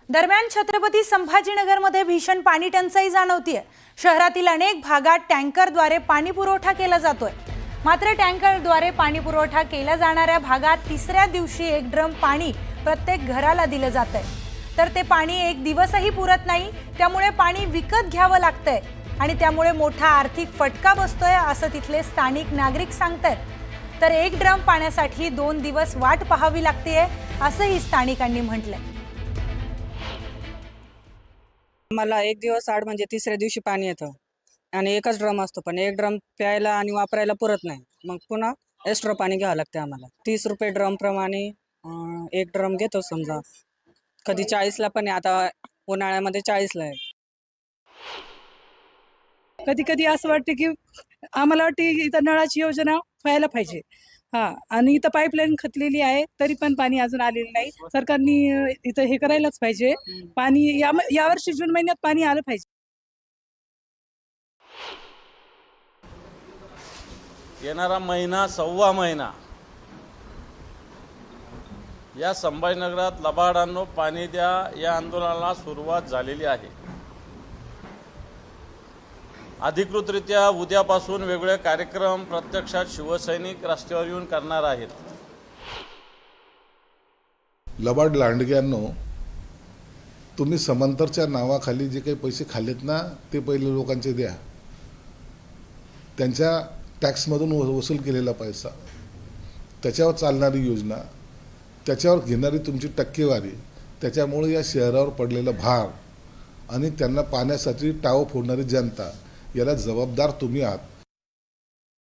दरम्यान छत्रपती संभाजीनगरमध्ये भीषण पाणी टंचाई जाणवतीये। शहरातील अनेक भागात टँकरद्वारे पाणी पुरवठा केला जातोय। मात्र टँकरद्वारे पाणी पुरवठा केला जाणाऱ्या भागात तिसऱ्या दिवशी एक ड्रम पाणी प्रत्येक घराला दिलं जातंय, तर ते पाणी एक दिवसही पुरत नाही। त्यामुळे पाणी विकत घ्यावं लागतंय आणि त्यामुळे मोठा आर्थिक फटका बसतोय असं तिथले स्थानिक नागरिक सांगतायत। तर एक ड्रम पाण्यासाठी 2 दिवस वाट पाहावी लागतेय असंही स्थानिकांनी म्हटलंय। मला एक दिवस आड म्हणजे तिसऱ्या दिवशी पाणी येतं आणि एकच ड्रम असतो, पण एक ड्रम प्यायला आणि वापरायला पुरत नाही। मग पुन्हा एक्स्ट्रा पाणी घ्यावं लागते आम्हाला। 30 रुपये ड्रम प्रमाणे एक ड्रम घेतो। समजा कधी 40ला पण आहे, आता उन्हाळ्यामध्ये 40ला आहे। कधी कधी असं वाटतं की आम्हाला वाटते इथं नळाची योजना व्हायला पाहिजे। आणि इथं पाईपलाईन खचलेली आहे, तरी पण पाणी अजून आलेलं नाही। सरकारने इथं हे करायलाच पाहिजे। पाणी यावर्षी जून महिन्यात पाणी आलं पाहिजे। येणारा महिना सव्वा महिना या संभाजीनगरात लबाडांनो पाणी द्या या आंदोलनाला सुरुवात झालेली आहे। अधिकृतरित्या उद्यापासून वेगवेगळे कार्यक्रम प्रत्यक्षात शिवसैनिक रस्त्यावर येऊन करणार आहेत। लबाड लांडग्यांनो, तुम्ही समांतरच्या नावाखाली जे काही पैसे खाल्लेत ना, ते पहिले लोकांचे द्या। त्यांच्या टॅक्समधून वसूल केलेला पैसा, त्याच्यावर चालणारी योजना, त्याच्यावर घेणारी तुमची टक्केवारी, त्याच्यामुळे या शहरावर पडलेला भार आणि त्यांना पाण्यासाठी टाव फोडणारी जनता, याला जबाबदार तुम्ही आहात।